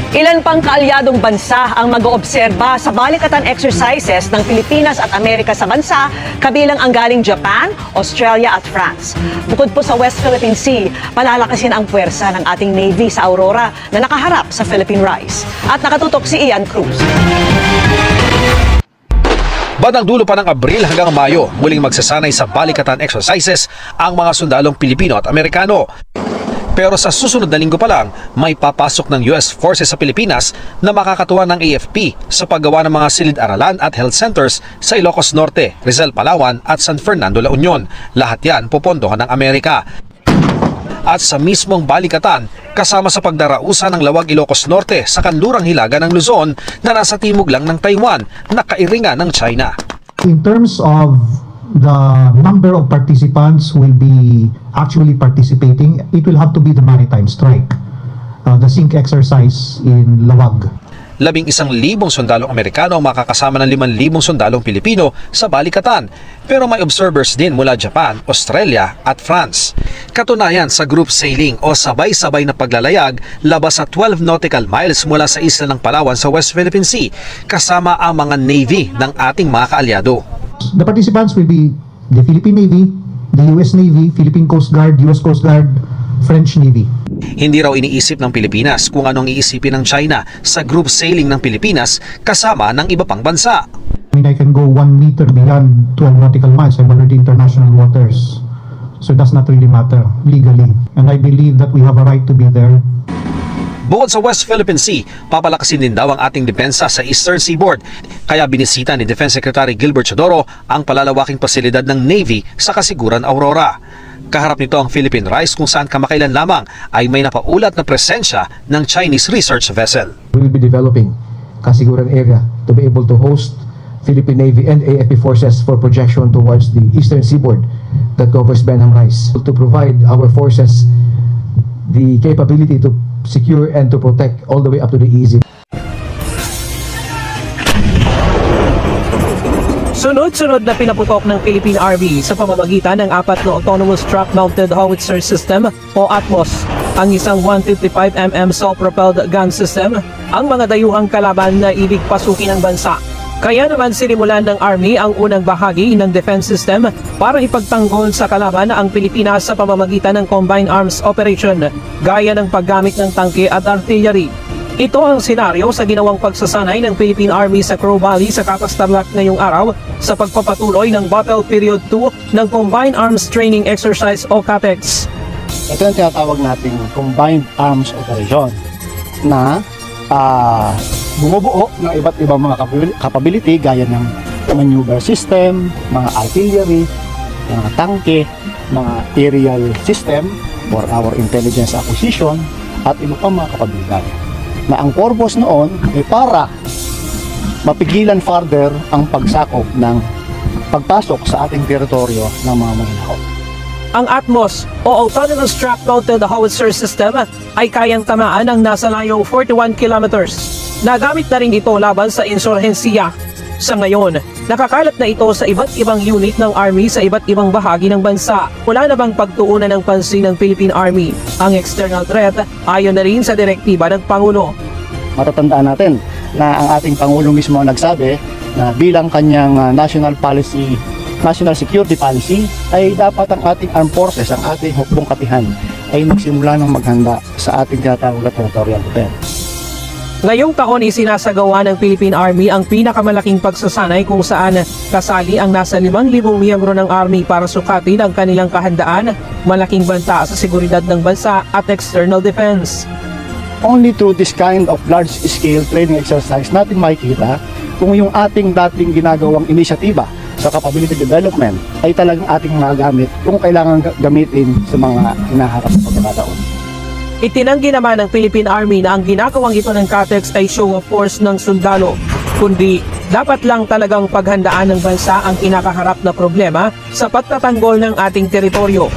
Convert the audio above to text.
Ilan pang kaalyadong bansa ang mag-oobserba sa balikatan exercises ng Pilipinas at Amerika sa bansa, kabilang ang galing Japan, Australia at France. Bukod po sa West Philippine Sea, palalakasin ang puwersa ng ating Navy sa Aurora na nakaharap sa Philippine Rise. At nakatutok si Ian Cruz. Bandang dulo pa ng Abril hanggang Mayo, muling magsasanay sa balikatan exercises ang mga sundalong Pilipino at Amerikano. Pero sa susunod na linggo pa lang, may papasok ng US Forces sa Pilipinas na makakatuwa ng AFP sa paggawa ng mga silid-aralan at health centers sa Ilocos Norte, Rizal, Palawan at San Fernando, La Union. Lahat yan popondohan ng Amerika. At sa mismong balikatan, kasama sa pagdarausan ng Lawag Ilocos Norte sa kanlurang hilaga ng Luzon na nasa timog lang ng Taiwan na kairingan ng China. In terms of the number of participants will be actually participating, it will have to be the maritime strike, the SINC exercise in Lawag. 11,000 sundalong Amerikano ang makakasama ng 5,000 sundalong Pilipino sa balikatan. Pero may observers din mula Japan, Australia at France. Katunayan sa group sailing o sabay-sabay na paglalayag labas sa 12 nautical miles mula sa isla ng Palawan sa West Philippine Sea, kasama ang mga Navy ng ating mga kaalyado. The participants will be the Philippine Navy, the US Navy, Philippine Coast Guard, US Coast Guard, French Navy. Hindi raw iniisip ng Pilipinas kung anong iisipin ng China sa group sailing ng Pilipinas kasama ng iba pang bansa. I mean, I can go 1 meter beyond 12 nautical miles. I'm already international waters. So it does not really matter legally. And I believe that we have a right to be there. Bukod sa West Philippine Sea, papalakasin din daw ang ating depensa sa Eastern Seaboard. Kaya binisita ni Defense Secretary Gilbert Chodoro ang palalawaking pasilidad ng Navy sa Kasiguran, Aurora. Kaharap nito ang Philippine Rise kung saan kamakailan lamang ay may napaulat na presensya ng Chinese research vessel. We will be developing Kasiguran area to be able to host Philippine Navy and AFP forces for projection towards the Eastern Seaboard that covers Benham Rise, to provide our forces the capability to secure and to protect all the way up to the EEZ. Sunod-sunod na pinaputok ng Philippine Army sa pamamagitan ng 4 na Autonomous Truck-Mounted Howitzer System o ATMOS, ang isang 155mm self-propelled gun system, ang mga dayuhang kalaban na ibig pasukin ng bansa. Kaya naman sinimulan ng Army ang unang bahagi ng defense system para ipagtanggol sa kalaban ang Pilipinas sa pamamagitan ng Combined Arms Operation, gaya ng paggamit ng tangke at artillery. Ito ang senaryo sa ginawang pagsasanay ng Philippine Army sa Crow Valley sa Capas Tarlac ngayong araw sa pagpapatuloy ng Battle Period 2 ng Combined Arms Training Exercise o CATEX. Ito yung tinatawag nating Combined Arms Operation na bumubuo ng iba't ibang mga capability gaya ng maneuver system, mga artillery, mga tangke, mga aerial system for our intelligence acquisition at iba pang mga kapabilidad. Na ang purpose noon ay para mapigilan further ang pagsakop ng pagpasok sa ating teritoryo ng mga magnanakaw. Ang ATMOS o Autonomous Truck-Mounted Howitzer System ay kayang tamaan ng nasa layong 41 kilometers. Nagamit na rin ito laban sa insurhensiya. Sa ngayon, nakakalat na ito sa iba't ibang unit ng Army sa iba't ibang bahagi ng bansa. Wala na bang pagtuunan ng pansin ng Philippine Army ang external threat ayon na rin sa direktiba ng Pangulo? Matatandaan natin na ang ating Pangulo mismo nagsabi na bilang kanyang national security policy ay dapat ang ating armed forces, ang ating hukbong katihan ay magsimula ng maghanda sa ating tinatawag na territorial defense. Ngayong taon isinasagawa ng Philippine Army ang pinakamalaking pagsasanay kung saan kasali ang nasa 5,000 miyembro ng Army para sukatin ang kanilang kahandaan, malaking banta sa seguridad ng bansa at external defense. Only through this kind of large-scale training exercise natin makikita kung yung ating dating ginagawang inisyatiba sa capability development ay talagang ating magagamit kung kailangan gamitin sa mga hinaharap na pagkakataon. Itinanggi naman ng Philippine Army na ang ginagawang ito ng CATEX ay show of force ng sundalo, kundi dapat lang talagang paghandaan ng bansa ang kinakaharap na problema sa pagtatanggol ng ating teritoryo.